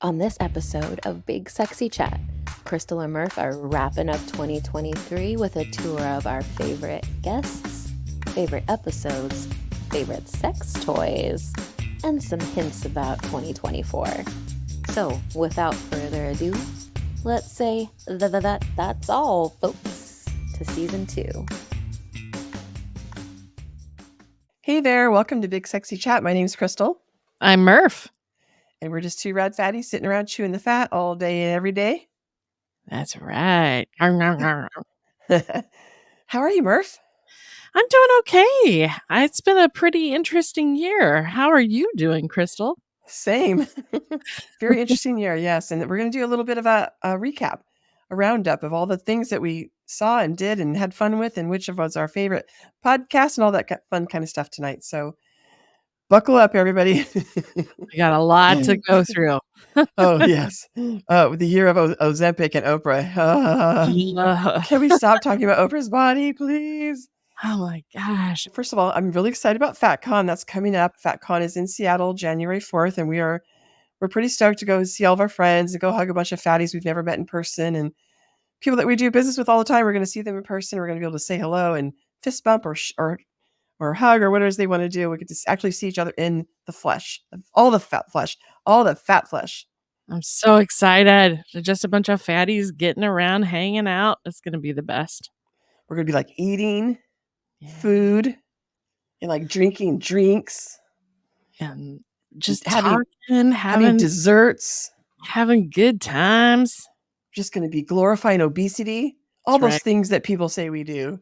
On this episode of Big Sexy Chat, Crystal and Murph are wrapping up 2023 with a tour of our favorite guests, favorite episodes, favorite sex toys, and some hints about 2024. So, without further ado, let's say that's all, folks, to season 2. Hey there, welcome to Big Sexy Chat. My name's Crystal. I'm Murph. And we're just two rad fatties sitting around chewing the fat all day and every day. That's right. How are you, Murph? I'm doing okay. It's been a pretty interesting year. How are you doing, Crystal? Same. Very interesting year, yes. And we're going to do a little bit of a recap, a roundup of all the things that we saw and did and had fun with, and which of was our favorite podcast and all that fun kind of stuff tonight. So buckle up, everybody. We got a lot to go through. Oh, yes. The year of Ozempic and Oprah. Can we stop talking about Oprah's body, please? Oh, my gosh. First of all, I'm really excited about FatCon. That's coming up. FatCon is in Seattle, January 4th, and we're pretty stoked to go see all of our friends and go hug a bunch of fatties we've never met in person and people that we do business with all the time. We're going to see them in person. We're going to be able to say hello and fist bump or hug or whatever they want to do. We get to actually see each other in the flesh, all the fat flesh. I'm so excited. Just a bunch of fatties getting around, hanging out. It's going to be the best. We're going to be like eating food and like drinking drinks and just having desserts, having good times. Just going to be glorifying obesity. All those things that people say we do.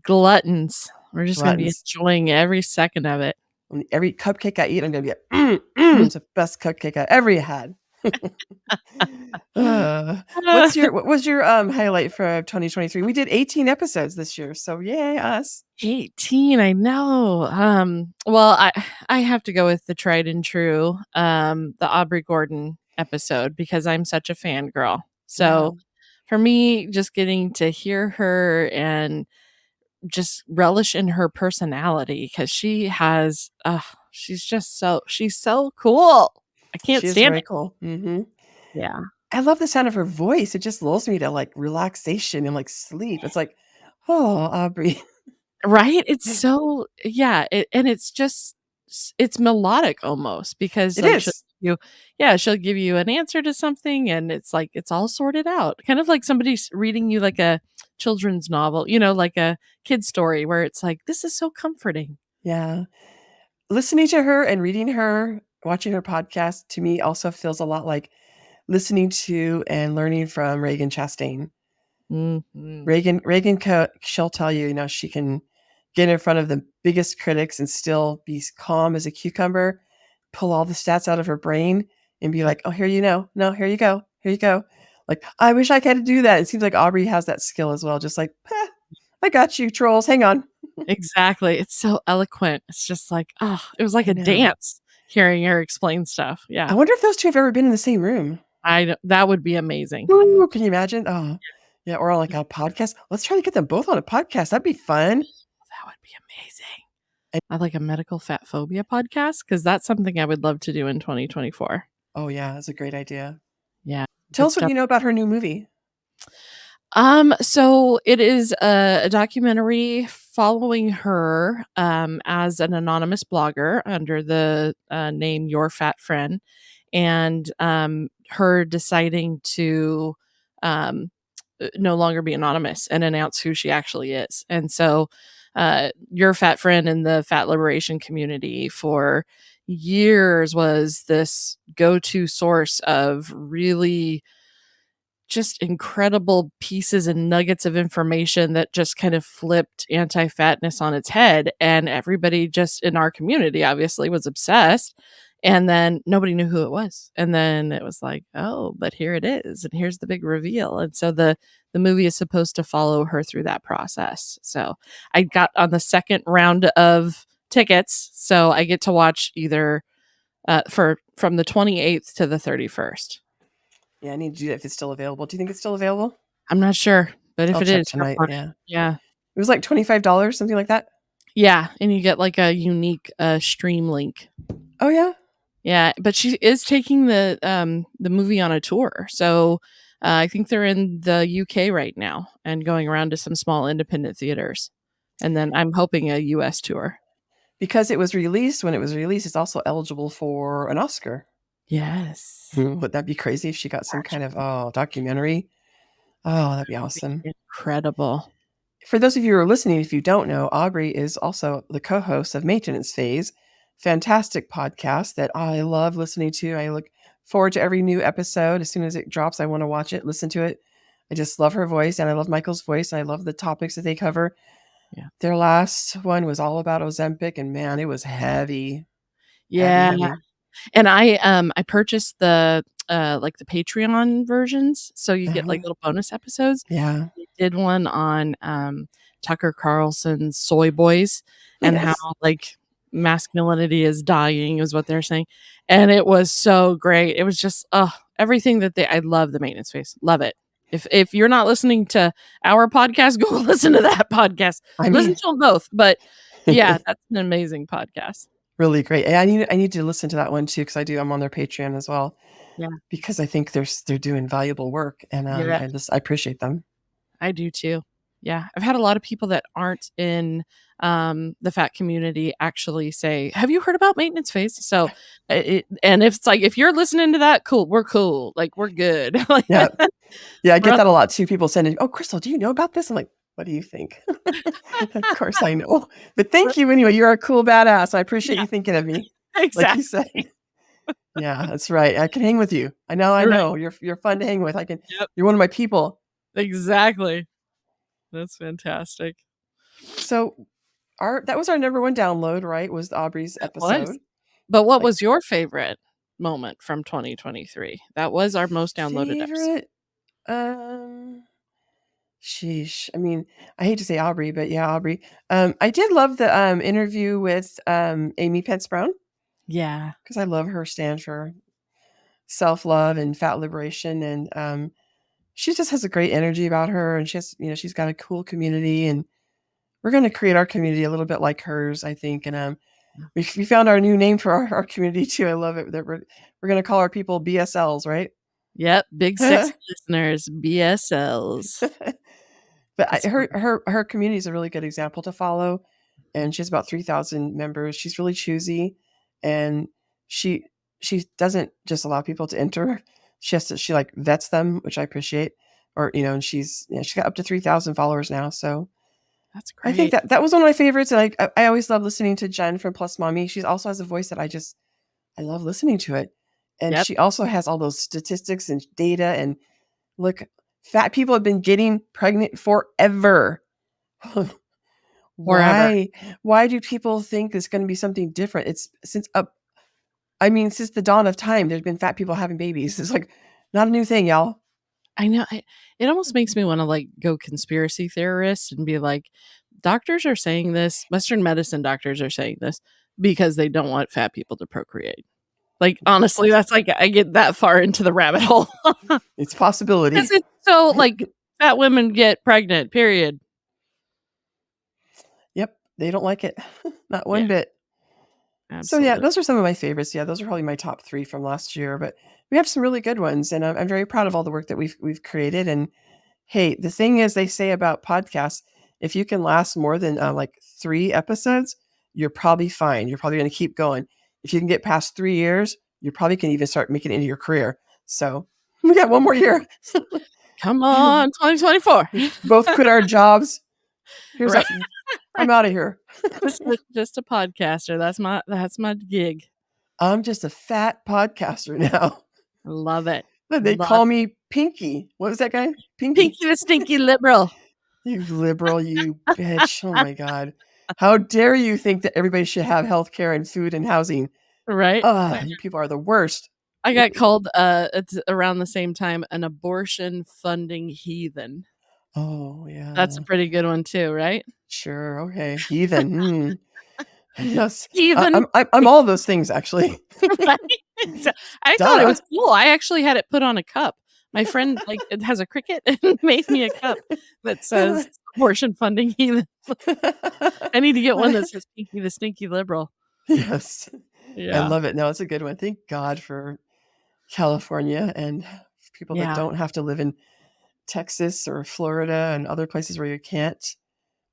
Gluttons. We're just going to be enjoying every second of it. And every cupcake I eat, I'm going to be like, it's the best cupcake I ever had. What was your highlight for 2023? We did 18 episodes this year, so yay us. 18, I know. Well, I have to go with the tried and true, the Aubrey Gordon episode, because I'm such a fangirl. So for me, just getting to hear her and just relish in her personality, because she has she's so cool. I can't stand very it. Cool. Mm-hmm. Yeah, I love the sound of her voice. It just lulls me to like relaxation and like sleep. It's like, oh, Aubrey. Right? It's so and it's melodic almost, because it is. She'll give you an answer to something and it's like it's all sorted out. Kind of like somebody's reading you like a children's novel, like a kid's story, where it's like, this is so comforting. Yeah. Listening to her and reading her, watching her podcast, to me also feels a lot like listening to and learning from Reagan Chastain. Mm-hmm. Reagan, she'll tell you, she can get in front of the biggest critics and still be calm as a cucumber, pull all the stats out of her brain and be like, oh, here you go. Like, I wish I could do that. It seems like Aubrey has that skill as well. Just like, I got you, trolls. Hang on. Exactly. It's so eloquent. It's just like, it was like a dance hearing her explain stuff. Yeah. I wonder if those two have ever been in the same room. That would be amazing. Ooh, can you imagine? Oh, yeah. Or on like a podcast. Let's try to get them both on a podcast. That'd be fun. That would be amazing. I like a medical fat phobia podcast, because that's something I would love to do in 2024. Oh yeah, that's a great idea. Yeah. Tell us what you know about her new movie. So it is a documentary following her as an anonymous blogger under the name Your Fat Friend, and her deciding to no longer be anonymous and announce who she actually is. And so Your Fat Friend in the fat liberation community for years was this go-to source of really just incredible pieces and nuggets of information that just kind of flipped anti-fatness on its head. And everybody just in our community obviously was obsessed. And then nobody knew who it was. And then it was like, oh, but here it is. And here's the big reveal. And so the movie is supposed to follow her through that process. So I got on the second round of tickets. So I get to watch either from the 28th to the 31st. Yeah, I need to do that if it's still available. Do you think it's still available? I'm not sure, but if I'll it check is tonight, yeah. It was like $25, something like that. Yeah, and you get like a unique stream link. Oh yeah. Yeah, but she is taking the movie on a tour. So I think they're in the UK right now and going around to some small independent theaters. And then I'm hoping a US tour. Because it was released when it was released, it's also eligible for an Oscar. Yes. Would that be crazy if she got some kind of documentary? Oh, that'd be awesome. Incredible. For those of you who are listening, if you don't know, Aubrey is also the co-host of Maintenance Phase, fantastic podcast that I love listening to. I look forward to every new episode. As soon as it drops, I want to watch it, listen to it. I just love her voice, and I love Michael's voice, and I love the topics that they cover. Yeah. Their last one was all about Ozempic, and man, it was heavy. Yeah. Heavy. And I purchased the like the Patreon versions, so you get like little bonus episodes. Yeah. They did one on Tucker Carlson's Soy Boys and how like masculinity is dying is what they're saying. And it was so great. It was just everything that I love the Maintenance Phase. Love it. If you're not listening to our podcast, go listen to that podcast. Listen to them both. But yeah, that's an amazing podcast. Really great. I need to listen to that one too, because I'm on their Patreon as well. Yeah. Because I think they're doing valuable work, and I appreciate them. I do too. Yeah. I've had a lot of people that aren't in the fat community actually say, "Have you heard about Maintenance Phase?" So and if it's like, if you're listening to that, cool, we're cool. Like, we're good. Like, yeah. I get that a lot too. People sending, "Oh, Crystal, do you know about this?" I'm like, "What do you think?" Of course I know. But thank you anyway. You're a cool badass. I appreciate you thinking of me. Exactly. Like you said. Yeah, that's right. I can hang with you. I know. Right. You're fun to hang with. You're one of my people. Exactly. That's fantastic. So that was our number one download, right? Was Aubrey's episode. But what was your favorite moment from 2023? That was our most downloaded episode. Sheesh. I mean, I hate to say Aubrey, but yeah, Aubrey. I did love the interview with Amy Pence Brown. Yeah. Because I love her stand for self-love and fat liberation. And she just has a great energy about her. And she's got a cool community. And we're going to create our community a little bit like hers, I think. And we found our new name for our community too. I love it. That we're going to call our people BSLs, right? Yep. Big Sexy Listeners, BSLs. But her community is a really good example to follow. And she has about 3,000 members. She's really choosy. And she doesn't just allow people to enter. She like vets them, which I appreciate. Or, and she's got up to 3,000 followers now. So that's great. I think that was one of my favorites. And I always love listening to Jen from Plus Mommy. She also has a voice that I love listening to it. And she also has all those statistics and data. And look, fat people have been getting pregnant forever. Why do people think it's going to be something different? It's since the dawn of time, there's been fat people having babies. It's like not a new thing, y'all. I know. It almost makes me want to like go conspiracy theorist and be like, doctors are saying this, Western medicine doctors are saying this because they don't want fat people to procreate. Like, honestly, that's like, I get that far into the rabbit hole. It's a possibility. It's so like fat women get pregnant, period. Yep. They don't like it. Not one bit. Absolutely. So yeah, those are some of my favorites. Yeah, those are probably my top 3 from last year, but we have some really good ones, and I'm very proud of all the work that we've created. And hey, the thing is, they say about podcasts, if you can last more than like 3 episodes, you're probably fine. You're probably going to keep going. If you can get past 3 years, you probably can even start making it into your career. So we got one more year. Come on, 2024. Both quit our jobs. Here's I'm out of here. Just a podcaster. That's my gig. I'm just a fat podcaster now. I love it. They call me Pinky. What was that guy? Pinky the stinky liberal. You liberal, you bitch. Oh my God. How dare you think that everybody should have health care and food and housing? Right. You people are the worst. I got called it's around the same time an abortion funding heathen. Oh yeah. That's a pretty good one too, right? Sure. Okay. Heathen. Yes. Heathen. I'm all those things actually. Right? I thought it was cool. I actually had it put on a cup. My friend it has a cricket and made me a cup that says abortion funding heathen. I need to get one that says Pinky the stinky liberal. Yes. I Yeah. love it. No, it's a good one. Thank God for California and people that Yeah. don't have to live in Texas or Florida and other places where you can't,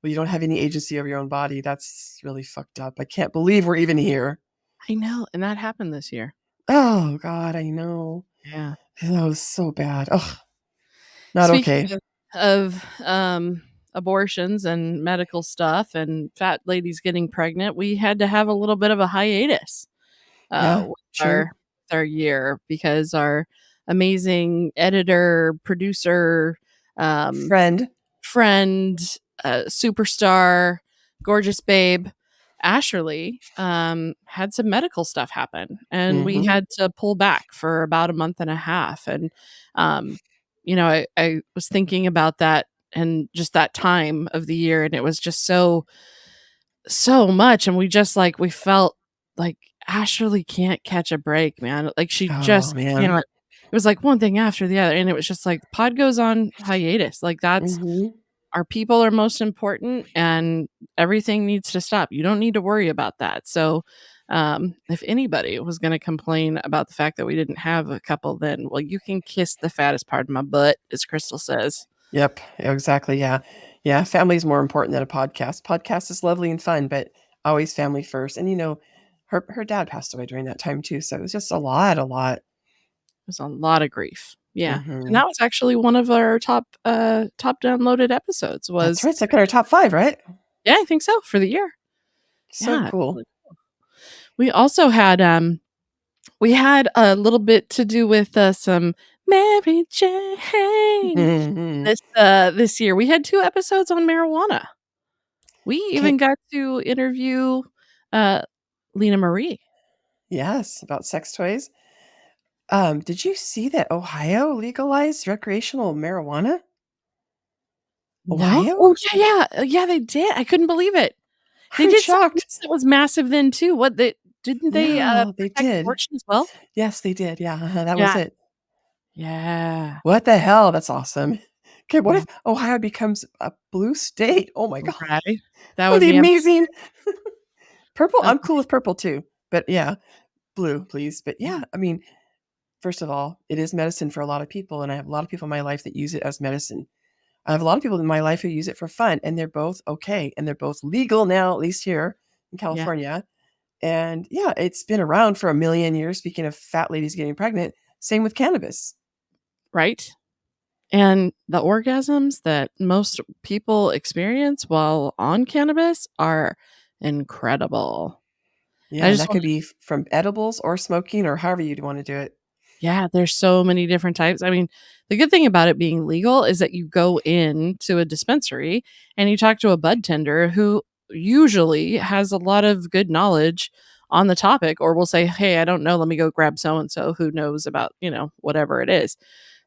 well, you don't have any agency over your own body. That's really fucked up. I can't believe we're even here. I know. And that happened this year. Oh God, I know. Yeah. That was so bad. Ugh, not Speaking okay. of abortions and medical stuff and fat ladies getting pregnant, we had to have a little bit of a hiatus Yeah, with true. our year because our amazing editor, producer, um, Friend. friend, superstar, gorgeous babe, Asherly, had some medical stuff happen, and we Mm-hmm. had to pull back for about a month and a half. And, um, I was thinking about that and just that time of the year, and it was just so much. And we just like, we felt like Asherly can't catch a break, man. Like she Oh just man. can't. It was like one thing after the other, and it was just like pod goes on hiatus. Like that's Mm-hmm. our people are most important, and everything needs to stop. You don't need to worry about that. So, if anybody was going to complain about the fact that we didn't have a couple, then well, you can kiss the fattest part of my butt, as Crystal says. Yep, exactly. Yeah. Yeah. Family is more important than a podcast. Podcast is lovely and fun, but always family first. And her dad passed away during that time too. So it was just a lot, a lot. There's a lot of grief. Yeah. And Mm-hmm. that was actually one of our top downloaded episodes That's right. was It's like in our top 5, right? yeah, I think so for the year. So Yeah. cool. We also had we had a little bit to do with some Mary Jane Hmm. this year. We had 2 episodes on marijuana. We even Okay. got to interview uh Lena Marie. Yes, about sex toys. Did you see that Ohio legalized recreational marijuana? No? Ohio? Oh, yeah, they did. I couldn't believe it. They I'm did something shocked. else that was massive then too. What they didn't they, No, they protect did. abortion as well? Yes, they did. Yeah, that was Yeah. it. Yeah. What the hell? That's awesome. Okay, what Yeah. if Ohio becomes a blue state? Oh my god. Right? That That would would be be amazing. Purple, that I'm cool with purple too. But yeah, blue, please. But yeah, I mean, first of all, it is medicine for a lot of people, and I have a lot of people in my life that use it as medicine. I have a lot of people in my life who use it for fun, and they're both okay, and they're both legal now, at least here in yeah, California. And yeah, it's been around for a million years. Speaking of fat ladies getting pregnant, same with cannabis. right? And the orgasms that most people experience while on cannabis are incredible. Yeah, I and just that want could be from edibles or smoking or however you'd want to do it. yeah, there's so many different types. I mean, the good thing about it being legal is that you go into a dispensary and you talk to a bud tender who usually has a lot of good knowledge on the topic or will say, "Hey, I don't know, let me go grab so and so who knows about, whatever it is."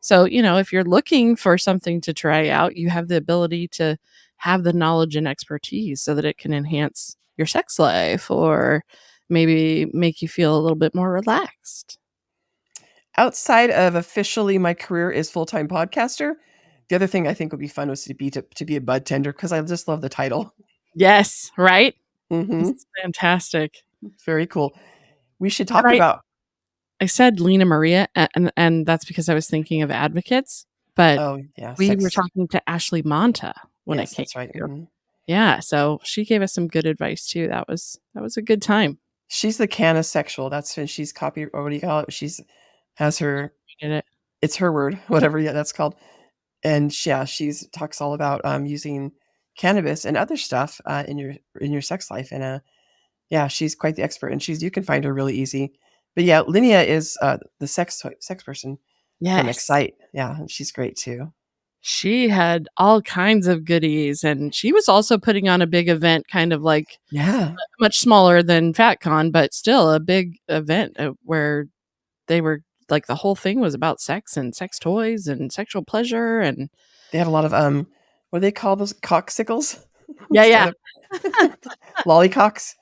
So, if you're looking for something to try out, you have the ability to have the knowledge and expertise so that it can enhance your sex life or maybe make you feel a little bit more relaxed. Outside of officially my career is full-time podcaster, the other thing I think would be fun was to be a bud tender because I just love the title. Yes, right? This Mhm. is fantastic. Very cool. We should And talk about I said Lena Maria, and that's because I was thinking of advocates, but oh, yeah, we were sex. talking to Ashley Monta when it Yes, came that's right. to Mhm. yeah, so she gave us some good advice too. That was a good time. She's the canosexual. That's when she's copy or what do you call it? She's has her We did it. it's her word, whatever, yeah, that's called. And yeah, she's talks all about using cannabis and other stuff in your sex life. And yeah, she's quite the expert, and you can find her really easy. But yeah, Linnea is the sex person from Yes. Excite. Yeah, and she's great too. She had all kinds of goodies, and she was also putting on a big event, kind of like Yeah, much smaller than FatCon, but still a big event where they were like the whole thing was about sex and sex toys and sexual pleasure and they had a lot of what do they call those cocksicles yeah, instead yeah, of lollycocks.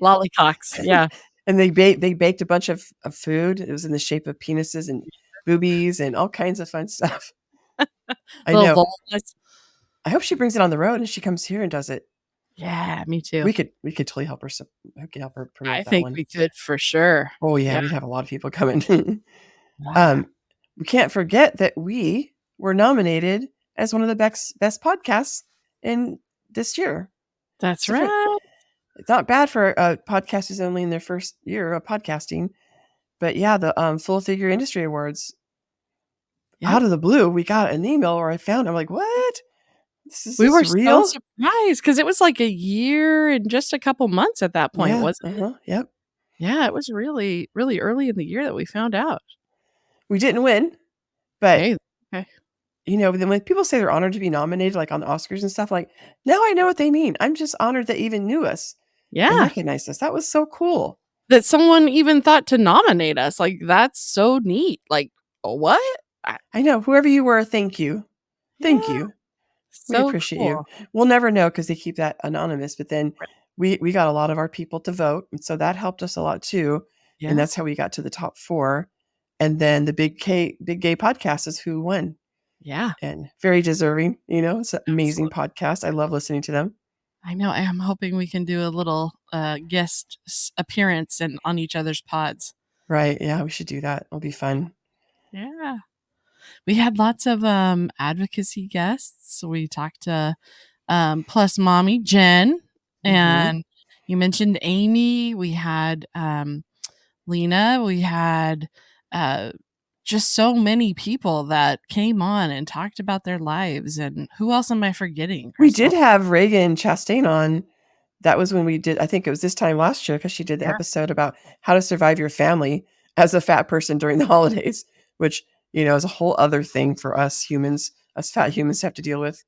lollycocks, yeah, And they baked a bunch of food. It was in the shape of penises and boobies and all kinds of fun stuff. I little know. vulvas. I hope she brings it on the road and she comes here and does it. Yeah, me too. We could totally help her. We could help her I promote that think one. we could for sure. Oh yeah, Yeah. we'd have a lot of people coming. Yeah. We can't forget that we were nominated as one of the best podcasts in this year. That's So right. it's not bad for podcasters only in their first year of podcasting. But yeah, the Full Figure Industry Awards, Yep. out of the blue, we got an email where I found it. I'm like, what? Is We this were so real? surprised because it was like a year and just a couple months at that point, Yeah. wasn't it? Yep. Yeah, it was really, really early in the year that we found out. We didn't win, but Hey, okay. then when people say they're honored to be nominated, like on the Oscars and stuff, like now I know what they mean. I'm just honored that even knew us and Yeah, recognized us. That was so cool. that someone even thought to nominate us, like, that's so neat. Like, what? I I know whoever you were. Thank you. Thank Yeah, you. We so appreciate you. cool. We'll never know because they keep that anonymous. But then Right. we got a lot of our people to vote, and so that helped us a lot too. And Yeah, that's how we got to the top 4. And then the Big Gay Podcast is who won, yeah, and very deserving. It's an amazing absolutely. podcast. I love listening to them. I know, I am hoping we can do a little, guest appearance on each other's pods. Right? Yeah, we should do that. It'll be fun. Yeah. We had lots of, advocacy guests. We talked to, Plus Mommy, Jen, Hmm. and you mentioned Amy. We had, Lena. We had, uh, just so many people that came on and talked about their lives, and who else am I forgetting, We did Crystal? have Reagan Chastain on. That was when we did, I think it was this time last year, because she did the Yeah, episode about how to survive your family as a fat person during the holidays, which, is a whole other thing for us humans, us fat humans have to deal with.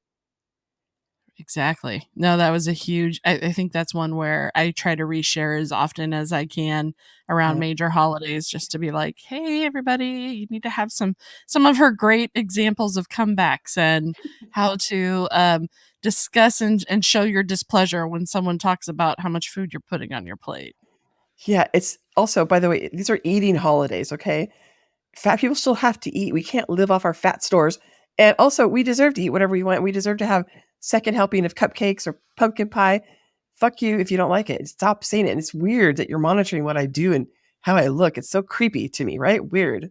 exactly. No, that was a huge I think that's one where I try to reshare as often as I can around Yeah. major holidays just to be like, "Hey, everybody, you need to have some of her great examples of comebacks and how to, discuss and show your displeasure when someone talks about how much food you're putting on your plate." Yeah. It's also, by the way, these are eating holidays. Okay. Fat people still have to eat. We can't live off our fat stores. And also, we deserve to eat whatever we want. We deserve to have second helping of cupcakes or pumpkin pie. Fuck you if you don't like it. Stop saying it. And it's weird that you're monitoring what I do and how I look. It's so creepy to me, right? Weird.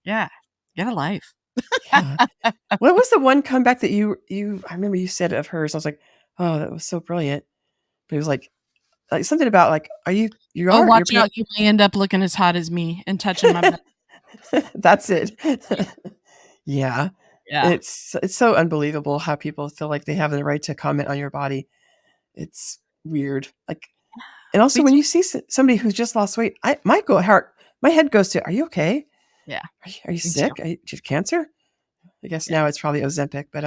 Yeah. Get a life. Yeah. What was the one comeback that I remember you said of hers? I was like, oh, that was so brilliant. But it was like something about like, Oh, you're watch paying. out, you may end up looking as hot as me and touching my butt. That's it. Yeah. Yeah. It's so unbelievable how people feel like they have the right to comment on your body. It's weird. Like, and also We when do you see somebody who's just lost weight, my head goes to, are you okay? Yeah, Are you me too. sick? Do you have cancer? I guess Yeah. now it's probably Ozempic, but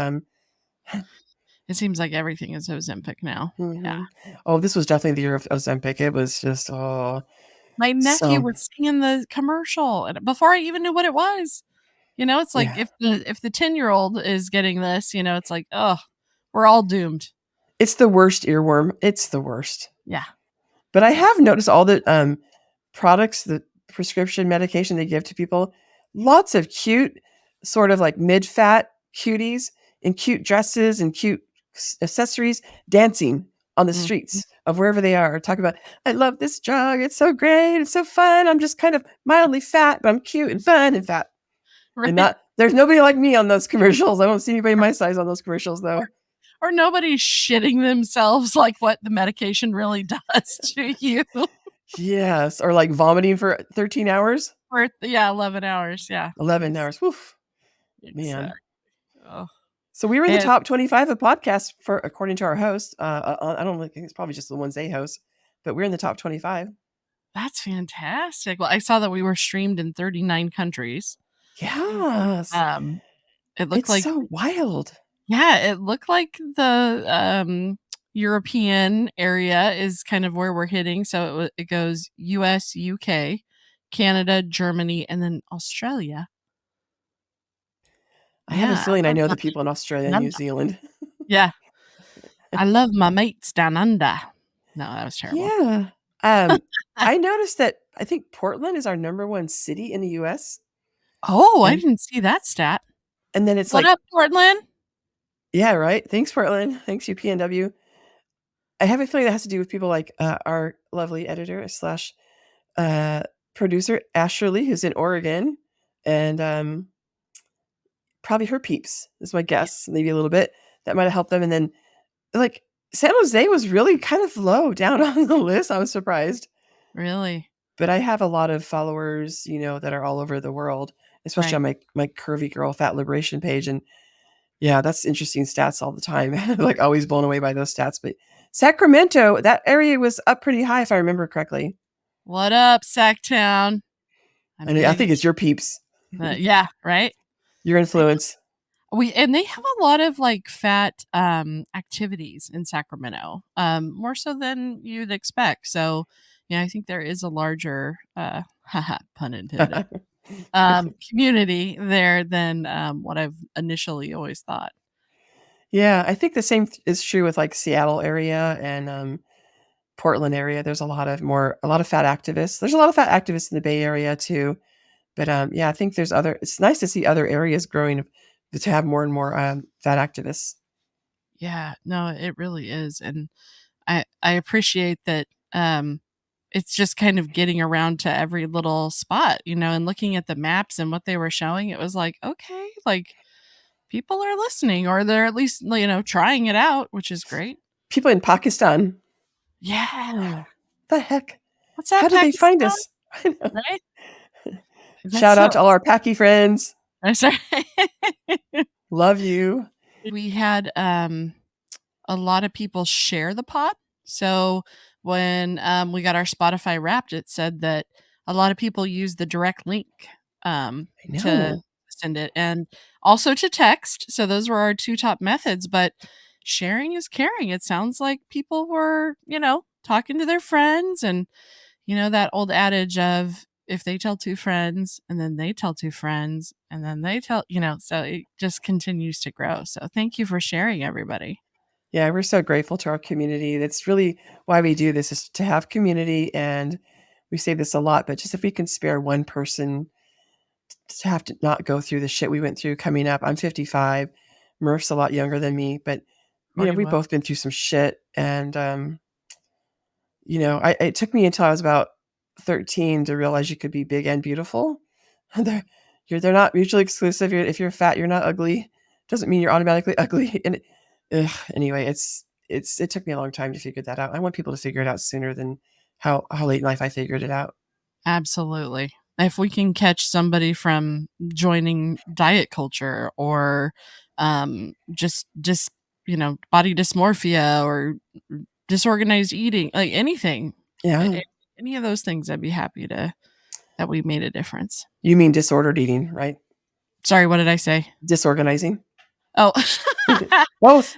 It seems like everything is Ozempic now. Yeah. mhm. Oh, this was definitely the year of Ozempic. It was just, My nephew so was singing the commercial and before I even knew what it was. It's like yeah. if the 10-year-old is getting this, it's like, oh, we're all doomed. It's the worst earworm. It's the worst. Yeah. But I Yeah. have noticed all the products, the prescription medication they give to people, lots of cute, sort of like mid-fat cuties in cute dresses and cute accessories dancing on the Mhm. streets of wherever they are. Talk about, I love this drug. It's so great. It's so fun. I'm just kind of mildly fat, but I'm cute and fun and fat. And Right. there's nobody like me on those commercials. I don't see anybody my size on those commercials though. Or nobody's shitting themselves like what the medication really does to you Yes. Or like vomiting for 13 hours, for 11 hours. Yeah. 11 hours. Woof, man. Exactly. Oh, So we were in the and top 25 of podcasts for according to our host. I don't think it's probably just the ones they host, but we're in the top 25. that's fantastic. Well, I saw that we were streamed in 39 countries. Yes. Um, it looked It's like so wild. Yeah, it looked like the, European area is kind of where we're hitting, so it goes US, UK, Canada, Germany, and then Australia. I have a Yeah, feeling I I love know my the people in Australia down and New under. Zealand. Yeah, I love my mates down under. No, that was terrible. Yeah. Um, I noticed that I think Portland is our number one city in the US. Oh, I And didn't see that stat. and then it's What like, up, Portland? yeah, right. Thanks, Portland. Thanks, UPNW. I have a feeling that has to do with people like our lovely editor slash producer Ashley, who's in Oregon, and probably her peeps is my guess. Maybe a little bit that might have helped them. And then like San Jose was really kind of low down on the list. I was surprised. Really? But I have a lot of followers, that are all over the world, especially Right. on my Curvy Girl Fat Liberation page. And yeah, that's interesting stats all the time. Like always blown away by those stats. But Sacramento, that area was up pretty high if I remember correctly. What up, Sacktown? I'm And I big. think it's your peeps, Yeah, right. your influence. And they have a lot of like fat activities in Sacramento, more so than you'd expect. So, yeah, I think there is a larger, pun intended, community there than what I've initially always thought. Yeah, I think the same is true with like Seattle area and Portland area. There's a lot of fat activists. There's a lot of fat activists in the Bay Area too. But yeah, I think it's nice to see other areas growing to have more and more fat activists. Yeah, no, it really is. And I appreciate that it's just kind of getting around to every little spot, and looking at the maps and what they were showing, it was like, okay, like people are listening or they're at least, trying it out, which is great. People in Pakistan. Yeah. The heck? What's that, How did they find Pakistan? us? I know. Right? That's Shout so out to all our Paki friends. I'm sorry. Love you. We had a lot of people share the pod. So when we got our Spotify Wrapped, it said that a lot of people use the direct link I to know. send it and also to text. So those were our two top methods. But sharing is caring. It sounds like people were, talking to their friends and, that old adage of if they tell two friends and then they tell two friends and then they tell, so it just continues to grow. So thank you for sharing, everybody. Yeah, we're so grateful to our community. That's really why we do this, is to have community. And we say this a lot, but just if we can spare one person to have to not go through the shit we went through coming up. I'm 55. Murph's a lot younger than me, but we've 41. both been through some shit. And it took me until I was about 13 to realize you could be big and beautiful. They're not mutually exclusive. If you're fat, you're not ugly. Doesn't mean you're automatically ugly. And anyway, it took me a long time to figure that out. I want people to figure it out sooner than how late in life I figured it out. Absolutely. If we can catch somebody from joining diet culture or just body dysmorphia or disorganized eating, like anything, Yeah. any of those things, I'd be happy that we made a difference. You mean disordered eating, right? Sorry, what did I say? Disorganizing. Oh, Both.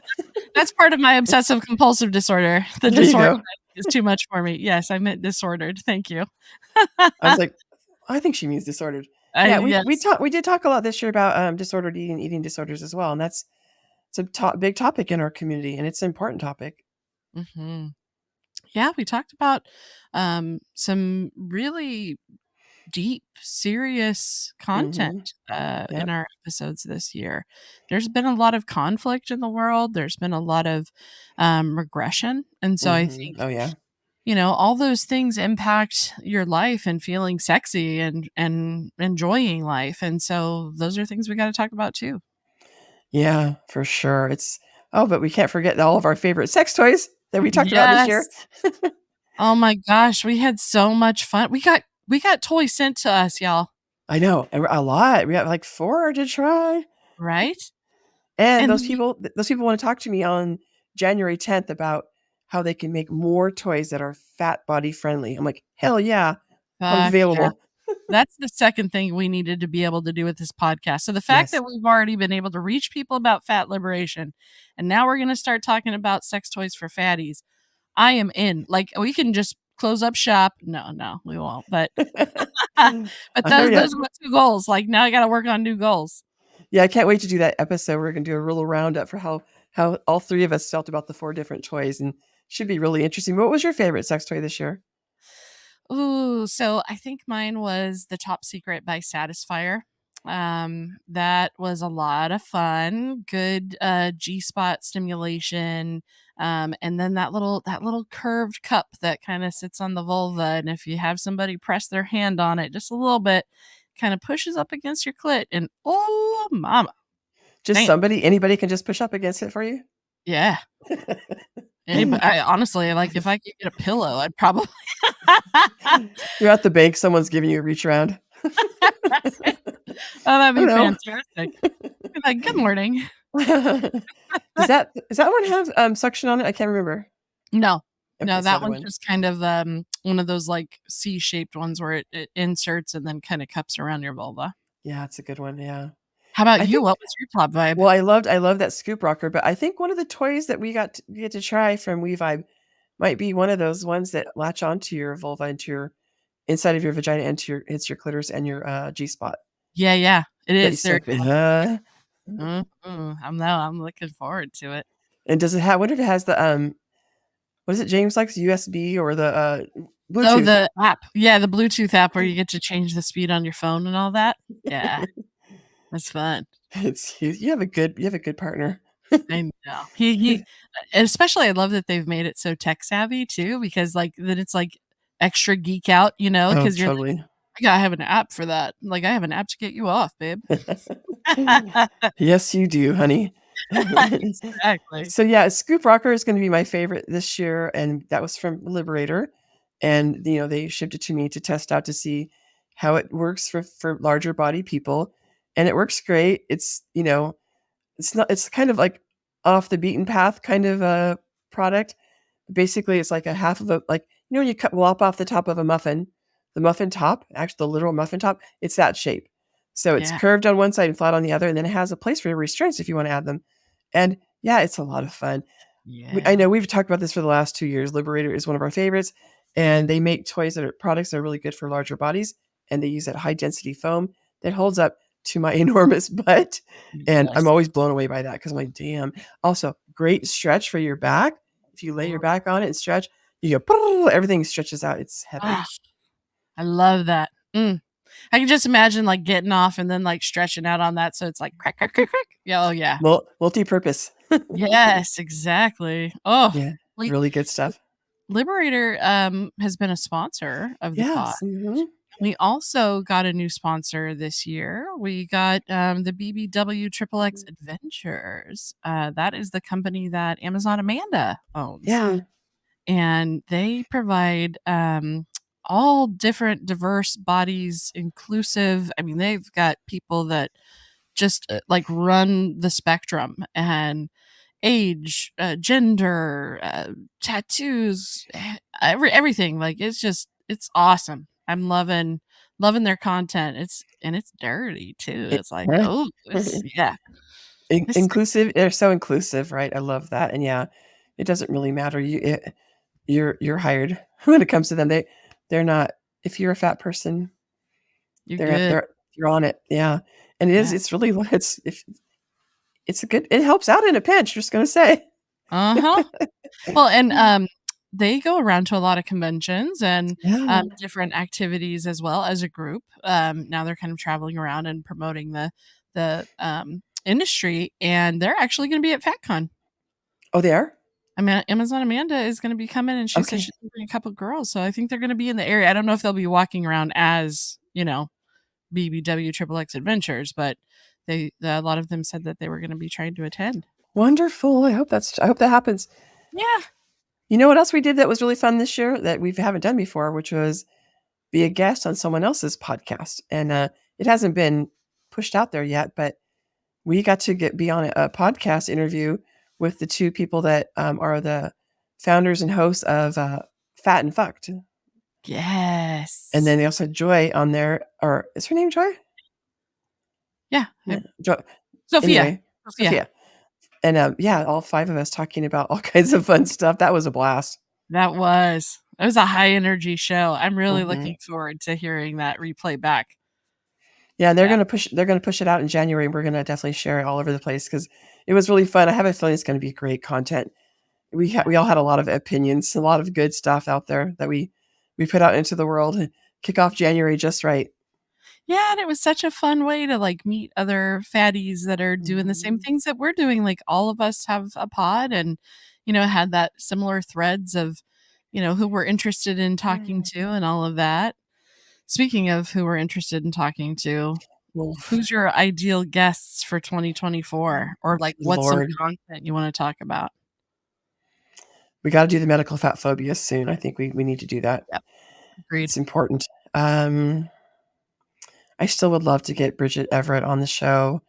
that's part of my obsessive compulsive disorder. The There you disorder go. is too much for me. Yes, I meant disordered. Thank you. I was like, I think she means disordered. Yeah, we Yes. we did talk a lot this year about disordered eating disorders as well, and it's a big topic in our community, and it's an important topic. Mm-hmm. Yeah, we talked about some really deep, serious content Yep. in our episodes this year. There's been a lot of conflict in the world. There's been a lot of regression. And so I think, Oh yeah. all those things impact your life and feeling sexy and enjoying life. And so those are things we got to talk about too. Yeah, for sure. But we can't forget all of our favorite sex toys that we talked about this year. Yes. Oh my gosh, we had so much fun. We got toys sent to us, y'all. I know, and a lot. We got like 4 to try. Right? And And those people want to talk to me on January 10th about how they can make more toys that are fat body friendly. I'm like, hell yeah, I'm fuck yeah. available. That's the second thing we needed to be able to do with this podcast. So the fact Yes. that we've already been able to reach people about fat liberation, and now we're going to start talking about sex toys for fatties, I am in. Like, we can just close up shop. No, we won't. But those are my 2 goals. Like, now I got to work on new goals. Yeah, I can't wait to do that episode. We're going to do a real roundup for how all 3 of us felt about the 4 different toys, and should be really interesting. What was your favorite sex toy this year? Ooh, so I think mine was the Top Secret by Satisfier. That was a lot of fun. Good G-spot stimulation. And then that little curved cup that kind of sits on the vulva, and if you have somebody press their hand on it just a little bit, kind of pushes up against your clit, and oh mama. Just Damn. anybody can just push up against it for you? Yeah. Anybody, I honestly, like, if I could get a pillow, I'd probably You're at the bank, someone's giving you a reach around. Oh, that'd be I don't fantastic. Be like, "Good morning." know. Does that one have suction on it? I can't remember. No. Okay, No, it's the that other one's one. just kind of, one of those, like, C-shaped ones where it inserts and then kinda cups around your vulva. Yeah, it's a good one, yeah. How about I you? think What was your top vibe? well, I love that scoop rocker, but I think one of the toys that we get to try from WeVibe might be one of those ones that latch onto your vulva, into your inside of your vagina, into your hits your clitoris and your G-spot Yeah, yeah. It that you is. There suck. Mhm. I'm looking forward to it. And does it have, what if it has the what is it James likes, USB or the Oh, Bluetooth? the app. Yeah, the Bluetooth app where you get to change the speed on your phone and all that. Yeah, that's fun. You have a good partner. I know. He especially I love that they've made it so tech savvy too, because, like, then it's, like, extra geek out, Oh, because you're like, totally. "I gotta have an app for that." Like, "I have an app to get you off, babe." Yes, you do, honey. Exactly. So, yeah, Scoop Rocker is gonna be my favorite this year, and that was from Liberator, and, they shipped it to me to test out to see how it works for larger body people, and it works great. It's kind of like off the beaten path kind of a product. Basically, it's like a half of a, like, when you lop off the top of a muffin, the muffin top, actually the literal muffin top, it's that shape. So it's Yeah. curved on one side and flat on the other, and then it has a place for your restraints if you want to add them. And yeah, it's a lot of fun. I Yeah. know we've talked about this for the last 2 years. Liberator is one of our favorites, and they make products that are really good for larger bodies, and they use that high density foam that holds up to my enormous butt, and I'm Yes. always blown away by that because I'm like, "Damn." Also, great stretch for your back. If you lay your back on it and stretch, you go, everything stretches out. It's heaven. Ah, I love that. I can just imagine, like, getting off and then, like, stretching out on that so it's like crack, crack, crack, crack. Yeah, oh, yeah. Multi-purpose. Yes, exactly. Oh, Yeah, like, really good stuff. Liberator, has been a sponsor of the pod. Yes, mhm. We also got a new sponsor this year. We got, the BBW Triple X Adventures. That is the company that Amazon Amanda owns, Yeah. and they provide, all different diverse bodies, inclusive. I mean, they've got people that just, like, run the spectrum, and age, gender, tattoos, everything. Like, it's awesome. I'm loving their content. It's dirty too. It's like, oh, it's yeah. It's Inclusive, they're so inclusive, right? I love that, and yeah, it doesn't really matter. You're hired when it comes to them. They're not, if you're a fat person, you're good. you're on it, yeah, and Yeah. it's really it's a good, it helps out in a pinch, just gonna say. Uh-huh. Well, and they go around to a lot of conventions and Yeah. different activities as well as a group. Now they're kind of traveling around and promoting the industry, and they're actually going to be at FatCon. Oh, they are? I mean, Amazon Amanda is going to be coming, and she said Okay. she's going to bring a couple girls, so I think they're going to be in the area. I don't know if they'll be walking around as BBW Triple X Adventures, but a lot of them said that they were going to be trying to attend. Wonderful, I hope that happens. Yeah. You know what else we did that was really fun this year that we haven't done before, which was be a guest on someone else's podcast, and, it hasn't been pushed out there yet, but we got to be on a podcast interview with the 2 people that, are the founders and hosts of, Fat and Fucked. Yes. And then they also had Joy on there, or is her name Joy? Yeah. Yeah, Joy. Sophia. Anyway, Sophia. And, yeah, all 5 of us talking about all kinds of fun stuff. That was a blast. It was a high energy show. I'm really Mhm. looking forward to hearing that replay back. Yeah, and they're Yeah. gonna push it out in January, and we're gonna definitely share it all over the place because it was really fun. I have a feeling it's gonna be great content. We all had a lot of opinions, a lot of good stuff out there that we put out into the world and kick off January just right. Yeah, and it was such a fun way to, like, meet other fatties that are doing the same Mhm. things that we're doing, like, all of us have a pod and, had that similar threads of, who we're interested in talking Yeah. to and all of that. Speaking of who we're interested in talking to, Oof. who's your ideal guests for 2024? Or, like, what's some Lord. content you wanna talk about? We gotta do the medical fat phobia soon. I think we need to do that. Yep, agreed. It's important. Um, I still would love to get Bridget Everett on the show.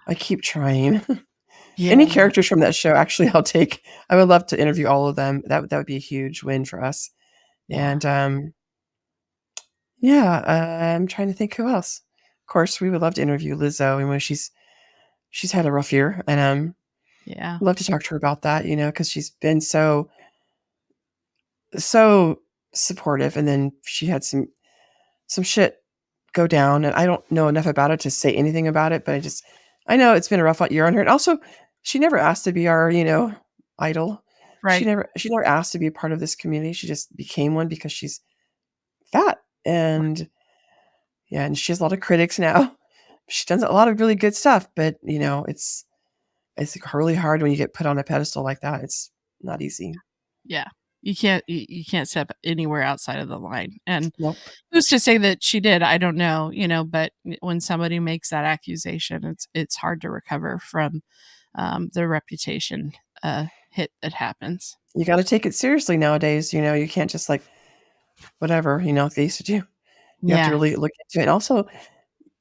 I keep trying. Any Yeah, characters from that show, actually, I'll take. I would love to interview all of them. That would be a huge win for us. yeah, And, yeah, I'm trying to think who else. Of course, we would love to interview Lizzo, and when she's had a rough year, and, yeah, love to talk to her about that, because she's been so supportive, and then she had some shit go down, and I don't know enough about it to say anything about it, but I know it's been a rough year on her, and also, she never asked to be our, idol. She right, never she never asked to be a part of this community, she just became one because she's fat, and yeah, and she has a lot of critics now. She does a lot of really good stuff, but, it's really hard when you get put on a pedestal like that, it's not easy. yeah. You can't step anywhere outside of the line, and Nope. who's to say that she did? I don't know, but when somebody makes that accusation, it's hard to recover from, the reputation, hit that happens. You gotta take it seriously nowadays, you can't just, like, whatever, like they used to do. You have to Yeah, really look into it, and also,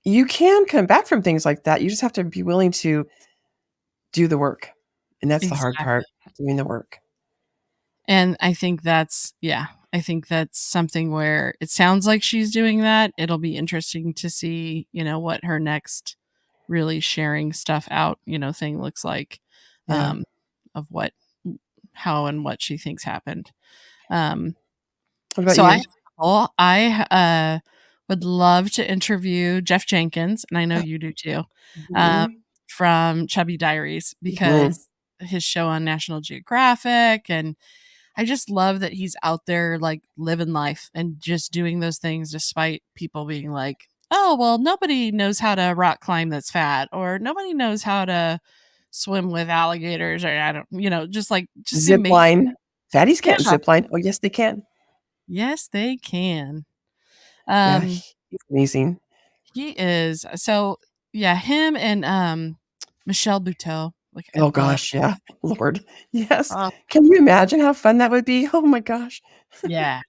you can come back from things like that, you just have to be willing to do the work, and that's the hard exactly. part, doing the work. And I think that's something where it sounds like she's doing that. It'll be interesting to see, what her next really sharing stuff out, thing looks like, Yeah. um, of how and what she thinks happened. Um, What about so I have you? a couple. Would love to interview Jeff Jenkins, and I know you do too, um, Mhm. from Chubby Diaries Mhm. because his show on National Geographic, and I just love that he's out there, like, living life and just doing those things despite people being like, "Oh, well, nobody knows how to rock climb that's fat," or "Nobody knows how to swim with alligators," or I don't just the Zip amazing. line. Fatties Yeah. can't zip line. Oh, yes, they can. Yes, they can. Yeah, Um, he's amazing. he is so yeah, him and, Michelle Buteau, like, I Oh love. gosh, yeah. Lord. Yes. Oh, Can you imagine how fun that would be? Oh my gosh. yeah.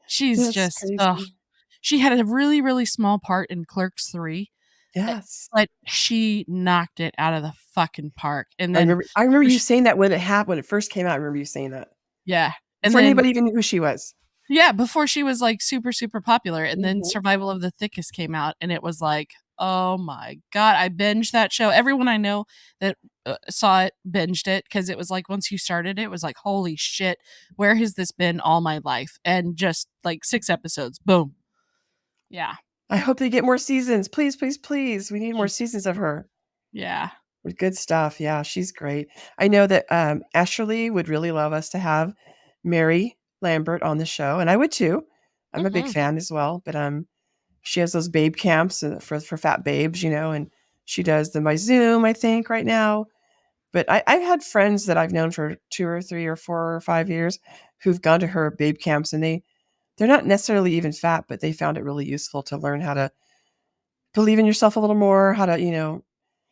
She's That's just ugh. crazy. She had a really, really small part in Clerks 3. Eh, Yes. but she knocked it out of the fucking park, and I then remember I remember so you sh saying that when it first came out, I remember you saying that. yeah, and Before then anybody even knew who she was. yeah, before she was, like, super, super popular, and then Mhm. Survival of the Thickest came out, and it was like, "Oh my god," I binged that show. Everyone I know that, saw it binged it because it was like once you started it was like, "Holy shit, where has this been all my life?" And just, like, 6 episodes, boom. Yeah. I hope they get more seasons. Please, please, please. We need more Mm, seasons of her. yeah. With good stuff. Yeah, she's great. I know that, Ashley would really love us to have Mary Lambert on the show, and I would too. I'm a big Mhm. fan as well, but, she has those babe camps, for fat babes, and she does them by Zoom, I think, right now. But I've had friends that I've known for 2 or 3 or 4 or 5 years who've gone to her babe camps, and they're not necessarily even fat, but they found it really useful to learn how to believe in yourself a little more, how to,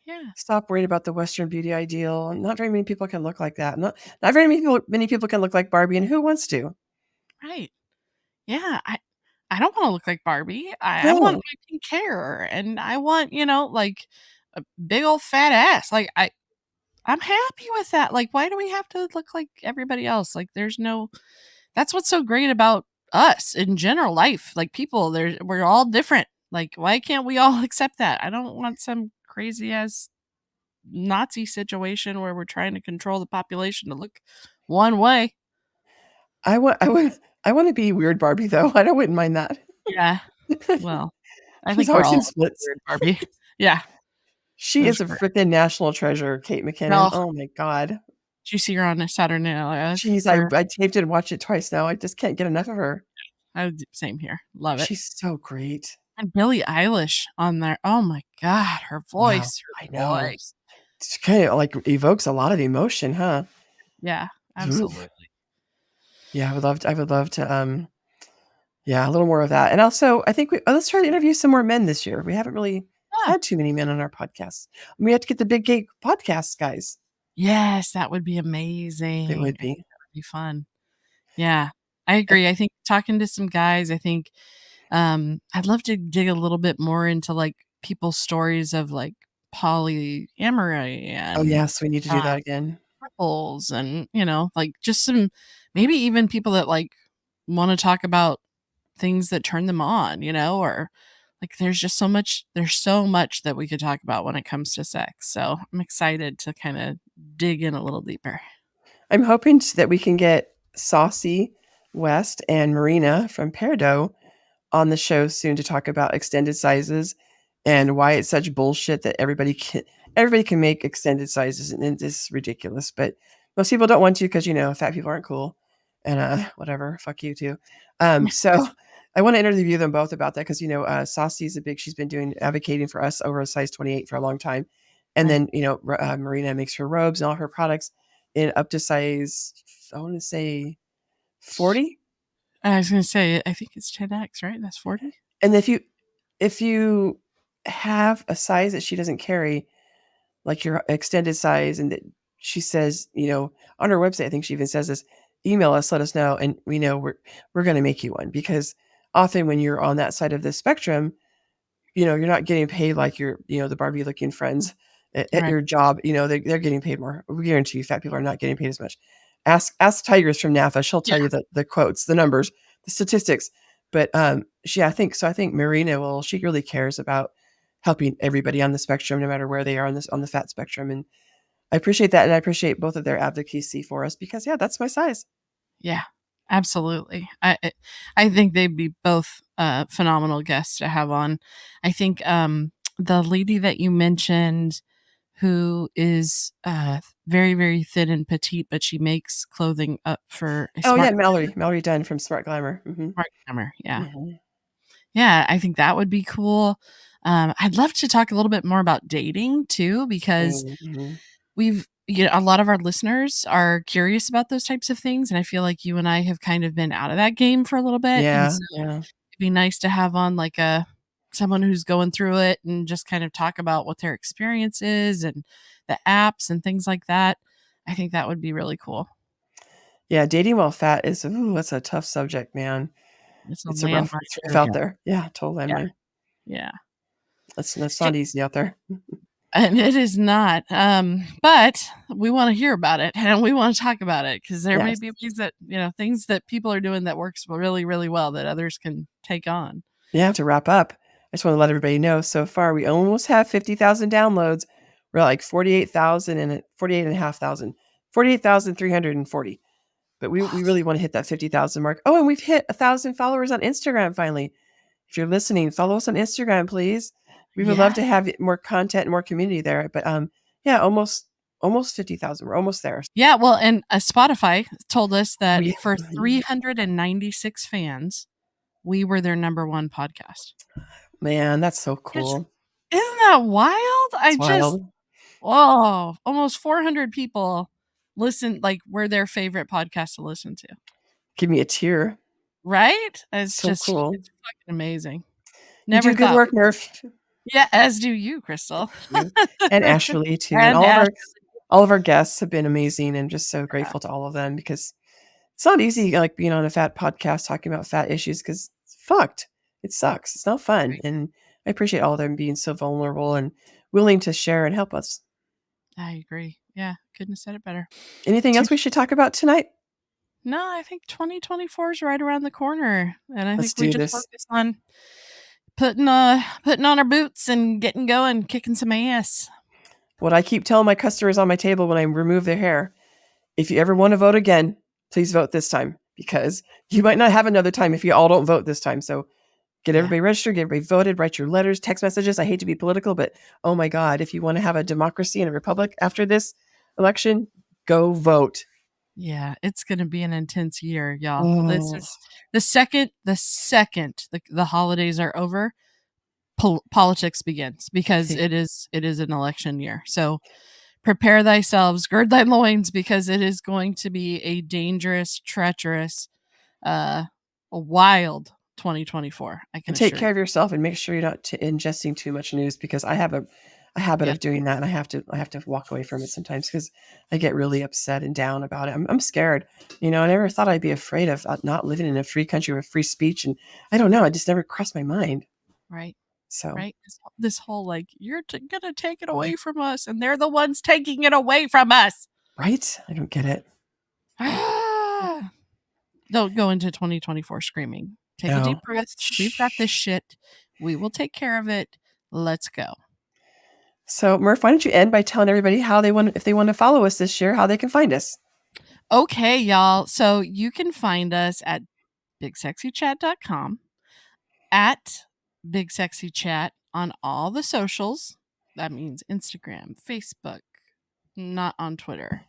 Yeah, stop worrying about the Western beauty ideal. Not very many people can look like that. Not very many people can look like Barbie, and who wants to? right. Yeah, I don't wanna look like Barbie. I want No. my pink hair, and I want, like, a big old fat ass. Like, I'm happy with that. Like, why do we have to look like everybody else? Like, there's no that's what's so great about us in general life. Like, people, we're all different. Like, why can't we all accept that? I don't want some crazy ass Nazi situation where we're trying to control the population to look one way. I wanna be weird Barbie, though. I wouldn't mind that. Yeah, well, I She's think we're always all in a little splits. weird, Barbie. Yeah, She for is a sure. freaking national treasure, Kate McKinnon. No, Oh my god. did you see her on a Saturday Night Live Jeez, for I taped it and watched it twice now. I just can't get enough of her. same here. Love it. She's so great. And Billie Eilish on there. Oh my God, her Wow, voice, I her know. voice. It's kinda, like, evokes a lot of emotion, huh? Yeah, Oof. absolutely. Yeah, I would love to, yeah, a little more of that, and also, I think let's try to interview some more men this year. We haven't really Huh. had too many men on our podcasts. We have to get the big gay podcast guys. Yes, that would be It amazing. would I think be. that would be fun. Yeah, I agree. I think talking to some guys, I think, I'd love to dig a little bit more into, like, people's stories of, like, polyamory Oh, and, yes, we need to do that again. couples and, like, just some maybe even people that, like, wanna talk about things that turn them on, or, like, there's so much that we could talk about when it comes to sex, so I'm excited to kinda dig in a little deeper. I'm hoping that we can get Saucy West and Marina from Peardo on the show soon to talk about extended sizes and why it's such bullshit that everybody can make extended sizes, and it's ridiculous. But most people don't want to because fat people aren't cool, and whatever, fuck you too. So I want to interview them both about that because Saucy's she's been advocating for us over a size 28 for a long time, and Right. then Marina makes her robes and all her products in up to size, I want to say 40. I was gonna say, I think it's 10X, right? That's 40? And if you have a size that she doesn't carry, like your extended size, and that she says, on her website, I think she even says this, email us, let us know, and we know we're going to make you one, because often when you're on that side of the spectrum, you're not getting paid like the Barbie looking friends at Right. your job. They're getting paid more. We guarantee you fat people are not getting paid as much. Ask Tigers from NAFA. She'll Yeah. tell you the quotes, the numbers, the statistics. But I think Marina she really cares about helping everybody on the spectrum, no matter where they are on the fat spectrum. And I appreciate that. And I appreciate both of their advocacy for us, because that's my size. Yeah, absolutely. I think they'd be both phenomenal guests to have on. I think the lady that you mentioned, who is very very thin and petite, but she makes clothing up for a Oh yeah, smart Mallory Dunn from Smart Glamour. Hmm. smart camera. Yeah, Hmm. yeah. I think that would be cool. I'd love to talk a little bit more about dating too, because Hmm. a lot of our listeners are curious about those types of things, and I feel like you and I have kind of been out of that game for a little bit, and Yeah, so yeah. it'd be nice to have on, like, a someone who's going through it and just kind of talk about what their experience is and the apps and things like that. I think that would be really cool. Yeah, dating while fat that's a tough subject, man. It's a It's landmine rough out area. there. Yeah, total Yeah, landmine. yeah. That's J not easy out there. And it is not, but we wanna hear about it, and we wanna talk about it, because there may Yes. be things that people are doing that works really, really well that others can take on. Yeah, to wrap up, I just wanna let everybody know, so far we almost have 50,000 downloads. We're at, like, 48,000 and 48,500, 48,340. But we really wanna hit that 50,000 mark. Oh, and we've hit 1,000 followers on Instagram finally. If you're listening, follow us on Instagram, please. We would love Yeah. to have more content and more community there. But yeah, almost 50,000. We're almost there. Yeah, well, and, Spotify told us that We for 396 fans, we were their number 1 podcast. Man, that's so Which cool. isn't that wild? It's wild. Almost 400 people we're their favorite podcast to listen to, Give me a tear. right? It's So just cool. it's fucking amazing. You Never do good thought work, Murph. Yeah, as do you, Crystal. Thank you. And Ashley too. And And Ash. all of our guests have been amazing, and just so Yeah, grateful to all of them, because it's not easy, like, being on a fat podcast talking about fat issues, because it's fucked. It sucks. It's not fun. right. And I appreciate all of them being so vulnerable and willing to share and help us. I agree. Yeah, couldn't have said it better. Anything Two else we should talk about tonight? No, I think 2024 is right around the corner, and I Let's think we do just this. focus on putting on our boots and getting going, kicking some ass. What I keep telling my customers on my table when I remove their hair: if you ever want to vote again, please vote this time, because you might not have another time if you all don't vote this time. So get Yeah. everybody registered, get everybody voted, write your letters, text messages. I hate to be political, but oh my God, if you want to have a democracy and a republic after this election, go vote. Yeah, it's gonna be an intense year, y'all. This Oh, is the second the holidays are over, politics begins, because it is an election year. So prepare thyself, gird thy loins, because it is going to be a dangerous, treacherous, a wild 2024. I can Take assure care you. of yourself and make sure you're not ingesting too much news, because I have a habit Yes. of doing that, and I have to walk away from it sometimes because I get really upset and down about it. I'm scared. I never thought I'd be afraid of not living in a free country with free speech, and I don't know. It just never crossed my mind. Right. So Right. This whole like, you're gonna take it away from us, and they're the ones taking it away from us. right? I don't get it. Don't go into 2024 screaming. Take a deep breath. We've got this shit. We will take care of it. Let's go. So Murph, why don't you end by telling everybody if they want to follow us this year, how they can find us? Okay, y'all. So you can find us at BigSexyChat.com, at BigSexyChat on all the socials. That means Instagram, Facebook, not on Twitter.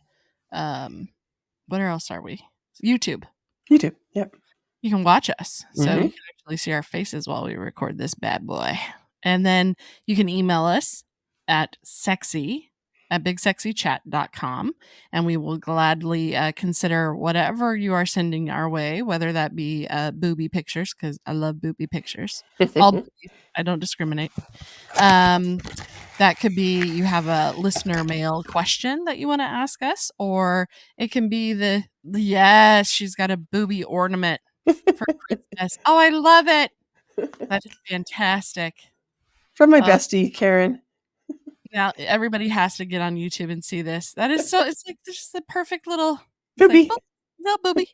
What else are we? YouTube. YouTube. Yep. You can watch us. So Mhm. you can actually see our faces while we record this bad boy. And then you can email us at sexy@bigsexychat.com, and we will gladly consider whatever you are sending our way, whether that be booby pictures, because I love booby pictures. All boobies. I don't discriminate. That could be you have a listener mail question that you want to ask us, or it can be yes, she's got a booby ornament for Christmas. Oh, I love it. That is fantastic. From my bestie, Karen. Now everybody has to get on YouTube and see this. That is so, it's like just the perfect little Booby. Like, little booby.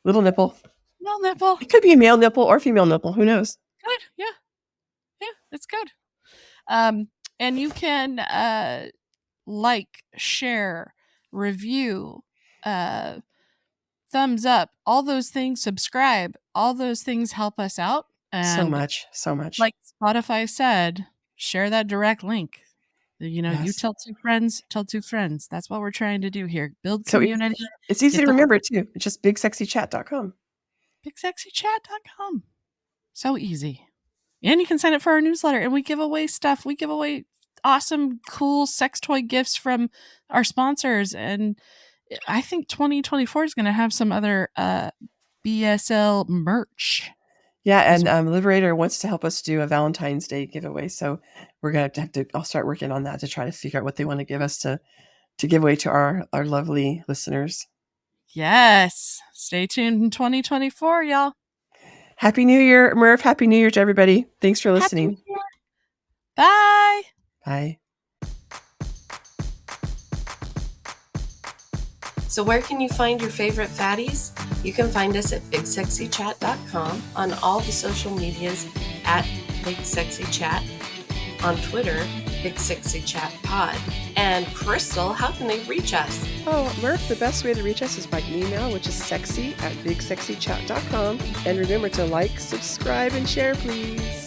Little nipple. Little nipple. It could be a male nipple or female nipple. Who knows? Good. Yeah. Yeah, it's good. And you can like, share, review, thumbs up, all those things, subscribe, all those things help us out. And so much. Like Spotify said, share that direct link. You tell two friends. That's what we're trying to do here. Build community. So it's easy to remember too. It's just BigSexyChat.com. BigSexyChat.com. So easy. And you can sign up for our newsletter, and we give away stuff. We give away awesome, cool sex toy gifts from our sponsors. And I think 2024 is going to have some other BSL merch. Yeah, and Liberator wants to help us do a Valentine's Day giveaway. So we're going to have to, I'll start working on that to try to figure out what they want to give us to give away to our lovely listeners. Yes. Stay tuned in 2024, y'all. Happy New Year, Murph. Happy New Year to everybody. Thanks for listening. Bye. Bye. So where can you find your favorite fatties? You can find us at BigSexyChat.com, on all the social medias at BigSexyChat, on Twitter, BigSexyChatPod. And Crystal, how can they reach us? Oh, Murph, the best way to reach us is by email, which is sexy@bigsexychat.com. And remember to like, subscribe, and share, please.